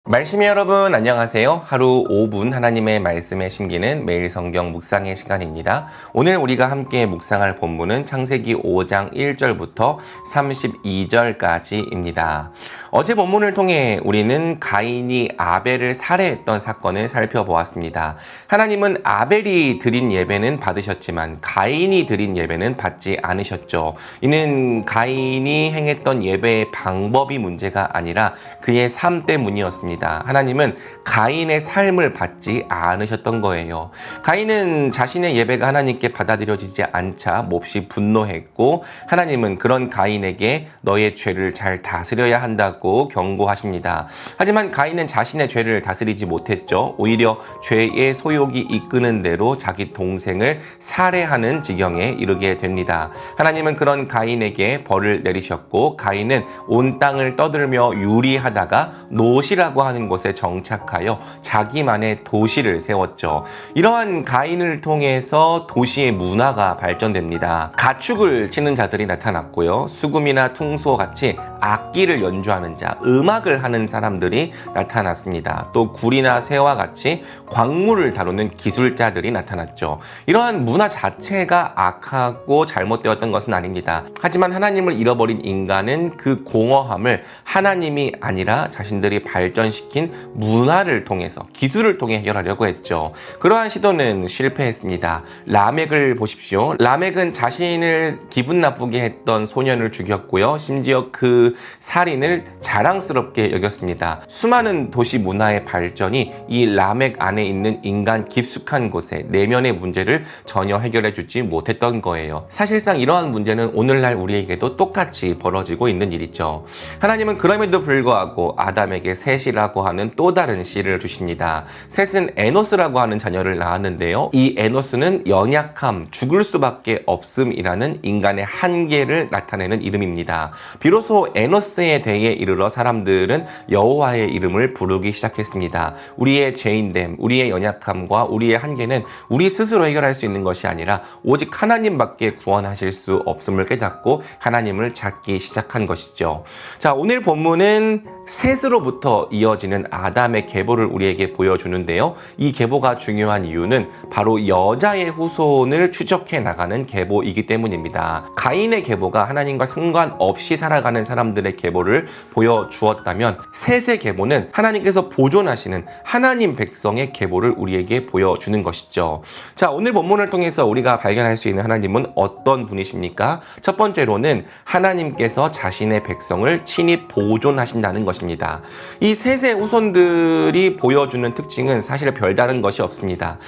말씀이 여러분 안녕하세요. 하루 5분 하나님의 말씀에 심기는 매일 성경 묵상의 시간입니다. 오늘 우리가 함께 묵상할 본문은 창세기 5장 1절부터 32절까지입니다. 어제 본문을 통해 우리는 가인이 아벨을 살해했던 사건을 살펴보았습니다. 하나님은 아벨이 드린 예배는 받으셨지만 가인이 드린 예배는 받지 않으셨죠. 이는 가인이 행했던 예배의 방법이 문제가 아니라 그의 삶 때문이었습니다. 하나님은 가인의 삶을 받지 않으셨던 거예요. 가인은 자신의 예배가 하나님께 받아들여지지 않자 몹시 분노했고 하나님은 그런 가인에게 너의 죄를 잘 다스려야 한다고 경고하십니다. 하지만 가인은 자신의 죄를 다스리지 못했죠. 오히려 죄의 소욕이 이끄는 대로 자기 동생을 살해하는 지경에 이르게 됩니다. 하나님은 그런 가인에게 벌을 내리셨고 가인은 온 땅을 떠들며 유리하다가 노시라고 하는 곳에 정착하여 자기만의 도시를 세웠죠. 이러한 가인을 통해서 도시의 문화가 발전됩니다. 가축을 치는 자들이 나타났고요. 수금이나 퉁소와 같이 악기를 연주하는 자, 음악을 하는 사람들이 나타났습니다. 또 굴이나 새와 같이 광물을 다루는 기술자들이 나타났죠. 이러한 문화 자체가 악하고 잘못되었던 것은 아닙니다. 하지만 하나님을 잃어버린 인간은 그 공허함을 하나님이 아니라 자신들이 발전시킨 문화를 통해서 기술을 통해 해결하려고 했죠. 그러한 시도는 실패했습니다. 라멕을 보십시오. 라멕은 자신을 기분 나쁘게 했던 소년을 죽였고요. 심지어 그 살인을 자랑스럽게 여겼습니다. 수많은 도시 문화의 발전이 이 라멕 안에 있는 인간 깊숙한 곳에 내면의 문제를 전혀 해결해 주지 못했던 거예요. 사실상 이러한 문제는 오늘날 우리에게도 똑같이 벌어지고 있는 일이죠. 하나님은 그럼에도 불구하고 아담에게 셋이라고 하는 또 다른 씨를 주십니다. 셋은 에노스라고 하는 자녀를 낳았는데요. 이 에노스는 연약함, 죽을 수밖에 없음이라는 인간의 한계를 나타내는 이름입니다. 비로소 에노스의 대에 이르러 사람들은 여호와의 이름을 부르기 시작했습니다. 우리의 죄인됨, 우리의 연약함과 우리의 한계는 우리 스스로 해결할 수 있는 것이 아니라 오직 하나님밖에 구원하실 수 없음을 깨닫고 하나님을 찾기 시작한 것이죠. 자, 오늘 본문은 셋으로부터 이어지는 아담의 계보를 우리에게 보여주는데요. 이 계보가 중요한 이유는 바로 여자의 후손을 추적해 나가는 계보이기 때문입니다. 가인의 계보가 하나님과 상관없이 살아가는 사람들의 계보를 보여주었다면 셋의 계보는 하나님께서 보존하시는 하나님 백성의 계보를 우리에게 보여주는 것이죠. 자, 오늘 본문을 통해서 우리가 발견할 수 있는 하나님은 어떤 분이십니까? 첫 번째로는 하나님께서 자신의 백성을 친히 보존하신다는 것입니다. 이 셋의 후손들이 보여주는 특징은 사실 별다른 것이 없습니다.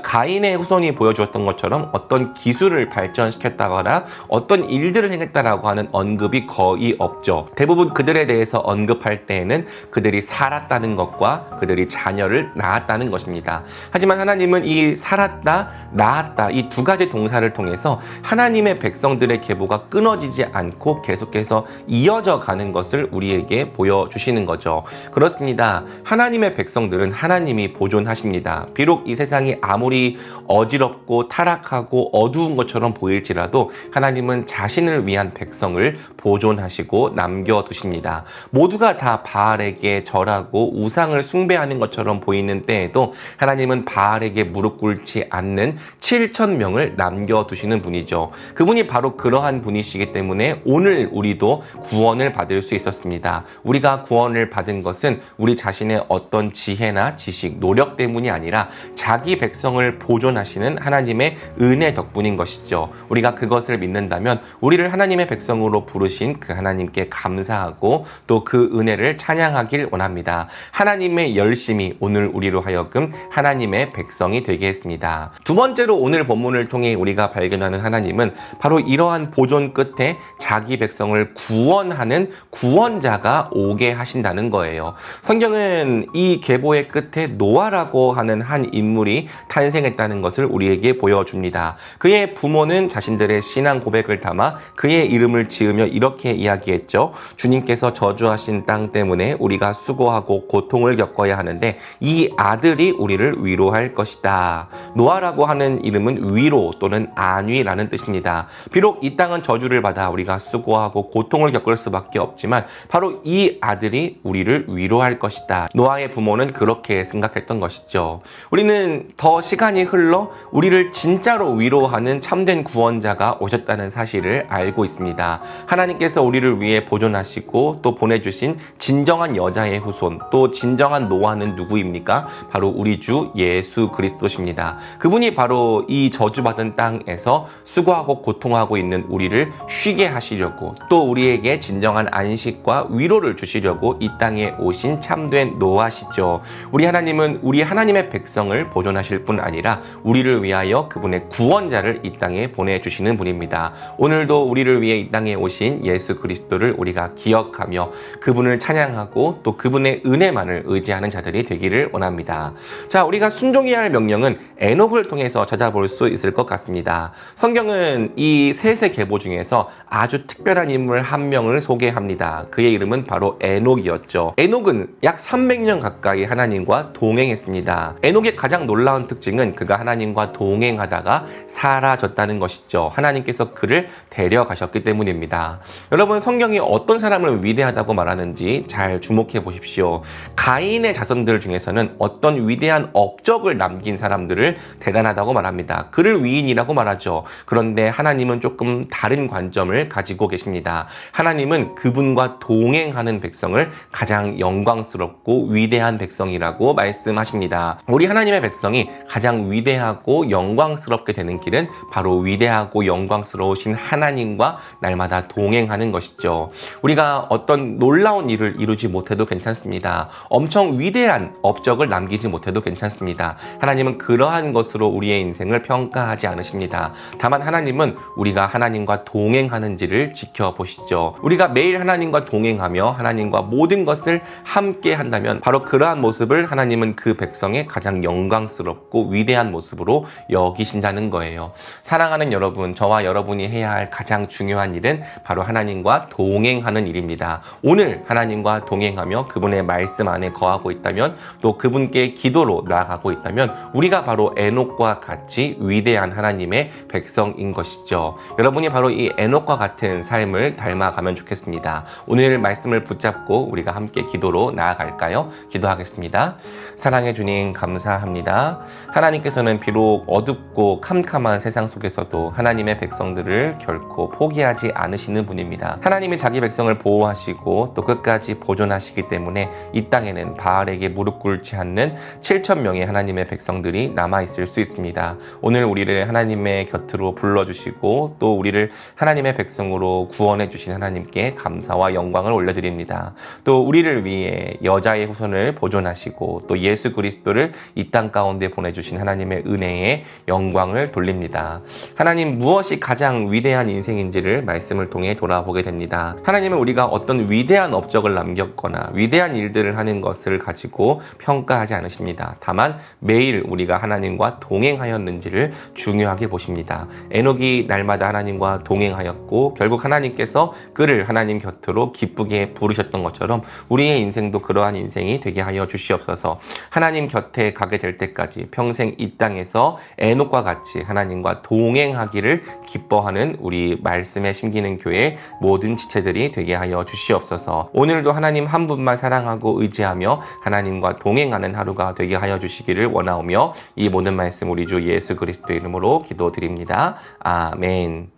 가인의 후손이 보여주었던 것처럼 어떤 기술을 발전시켰다거나 어떤 일들을 행했다라고 하는 언급이 거의 없죠. 대부분 그들에 대해서 언급할 때에는 그들이 살았다는 것과 그들이 자녀를 낳았다는 것입니다. 하지만 하나님은 이 살았다, 낳았다 이 두 가지 동사를 통해서 하나님의 백성들의 계보가 끊어지지 않고 계속해서 이어져 가는 것을 우리에게 보여주시는 거죠. 그렇습니다. 하나님의 백성들은 하나님이 보존하십니다. 비록 이 세상이 아무리 어지럽고 타락하고 어두운 것처럼 보일지라도 하나님은 자신을 위한 백성을 보존하시고 남겨두십니다. 모두가 다 바알에게 절하고 우상을 숭배하는 것처럼 보이는 때에도 하나님은 바알에게 무릎 꿇지 않는 7,000명을 남겨두시는 분이죠. 그분이 바로 그러한 분이시기 때문에 오늘 우리도 구원을 받을 수 있었습니다. 우리가 구원을 받은 것은 우리 자신의 어떤 지혜나 지식, 노력 때문이 아니라 자기 백성을 보존하시는 하나님의 은혜 덕분인 것이죠. 우리가 그것을 믿는다면 우리를 하나님의 백성으로 부르신 그 하나님께 감사하고 또 그 은혜를 찬양하길 원합니다. 하나님의 열심이 오늘 우리로 하여금 하나님의 백성이 되게 했습니다. 두 번째로 오늘 본문을 통해 우리가 발견하는 하나님은 바로 이러한 보존 끝에 자기 백성을 구원하는 구원자가 오게 하신다는 거예요. 성경은 이 계보의 끝에 노아라고 하는 한 인물이 탄생했다는 것을 우리에게 보여줍니다. 그의 부모는 자신들의 신앙 고백을 담아 그의 이름을 지으며 이렇게 이야기했죠. 주님께서 저주하신 땅 때문에 우리가 수고하고 고통을 겪어야 하는데 이 아들이 우리를 위로할 것이다. 노아라고 하는 이름은 위로 또는 안위라는 뜻입니다. 비록 이 땅은 저주를 받아 우리가 수고하고 고통을 겪을 수밖에 없지만 바로 이 아들 아들이 우리를 위로할 것이다. 노아의 부모는 그렇게 생각했던 것이죠. 우리는 더 시간이 흘러 우리를 진짜로 위로하는 참된 구원자가 오셨다는 사실을 알고 있습니다. 하나님께서 우리를 위해 보존하시고 또 보내주신 진정한 여자의 후손, 또 진정한 노아는 누구입니까? 바로 우리 주 예수 그리스도십니다. 그분이 바로 이 저주받은 땅에서 수고하고 고통하고 있는 우리를 쉬게 하시려고, 또 우리에게 진정한 안식과 위로를 주시려고 이 땅에 오신 참된 노아시죠. 우리 하나님은 우리 하나님의 백성을 보존하실 뿐 아니라 우리를 위하여 그분의 구원자를 이 땅에 보내주시는 분입니다. 오늘도 우리를 위해 이 땅에 오신 예수 그리스도를 우리가 기억하며 그분을 찬양하고 또 그분의 은혜만을 의지하는 자들이 되기를 원합니다. 자, 우리가 순종해야 할 명령은 에녹을 통해서 찾아볼 수 있을 것 같습니다. 성경은 이 셋의 계보 중에서 아주 특별한 인물 한 명을 소개합니다. 그의 이름은 바로 에녹이었죠. 에녹은 약 300년 가까이 하나님과 동행했습니다. 에녹의 가장 놀라운 특징은 그가 하나님과 동행하다가 사라졌다는 것이죠. 하나님께서 그를 데려가셨기 때문입니다. 여러분, 성경이 어떤 사람을 위대하다고 말하는지 잘 주목해 보십시오. 가인의 자손들 중에서는 어떤 위대한 업적을 남긴 사람들을 대단하다고 말합니다. 그를 위인이라고 말하죠. 그런데 하나님은 조금 다른 관점을 가지고 계십니다. 하나님은 그분과 동행하는 백성을 가장 영광스럽고 위대한 백성이라고 말씀하십니다. 우리 하나님의 백성이 가장 위대하고 영광스럽게 되는 길은 바로 위대하고 영광스러우신 하나님과 날마다 동행하는 것이죠. 우리가 어떤 놀라운 일을 이루지 못해도 괜찮습니다. 엄청 위대한 업적을 남기지 못해도 괜찮습니다. 하나님은 그러한 것으로 우리의 인생을 평가하지 않으십니다. 다만 하나님은 우리가 하나님과 동행하는지를 지켜보시죠. 우리가 매일 하나님과 동행하며 하나님과 모든 것을 함께 한다면 바로 그러한 모습을 하나님은 그 백성의 가장 영광스럽고 위대한 모습으로 여기신다는 거예요. 사랑하는 여러분, 저와 여러분이 해야 할 가장 중요한 일은 바로 하나님과 동행하는 일입니다. 오늘 하나님과 동행하며 그분의 말씀 안에 거하고 있다면, 또 그분께 기도로 나아가고 있다면 우리가 바로 에녹과 같이 위대한 하나님의 백성인 것이죠. 여러분이 바로 이 에녹과 같은 삶을 닮아가면 좋겠습니다. 오늘 말씀을 붙잡고 우리가 함께 기도로 나아갈까요? 기도하겠습니다. 사랑해 주님, 감사합니다. 하나님께서는 비록 어둡고 캄캄한 세상 속에서도 하나님의 백성들을 결코 포기하지 않으시는 분입니다. 하나님이 자기 백성을 보호하시고 또 끝까지 보존하시기 때문에 이 땅에는 바알에게 무릎 꿇지 않는 7,000명의 하나님의 백성들이 남아있을 수 있습니다. 오늘 우리를 하나님의 곁으로 불러주시고 또 우리를 하나님의 백성으로 구원해 주신 하나님께 감사와 영광을 올려드립니다. 또 우리를 위해 여자의 후손을 보존하시고 또 예수 그리스도를 이 땅 가운데 보내주신 하나님의 은혜에 영광을 돌립니다. 하나님, 무엇이 가장 위대한 인생인지를 말씀을 통해 돌아보게 됩니다. 하나님은 우리가 어떤 위대한 업적을 남겼거나 위대한 일들을 하는 것을 가지고 평가하지 않으십니다. 다만 매일 우리가 하나님과 동행하였는지를 중요하게 보십니다. 에녹이 날마다 하나님과 동행하였고 결국 하나님께서 그를 하나님 곁으로 기쁘게 부르셨던 것처럼 우리의 인생도 그러한 인생이 되게 하여 주시옵소서. 하나님 곁에 가게 될 때까지 평생 이 땅에서 에녹과 같이 하나님과 동행하기를 기뻐하는 우리 말씀에 심기는 교회 모든 지체들이 되게 하여 주시옵소서. 오늘도 하나님 한 분만 사랑하고 의지하며 하나님과 동행하는 하루가 되게 하여 주시기를 원하오며 이 모든 말씀 우리 주 예수 그리스도의 이름으로 기도드립니다. 아멘.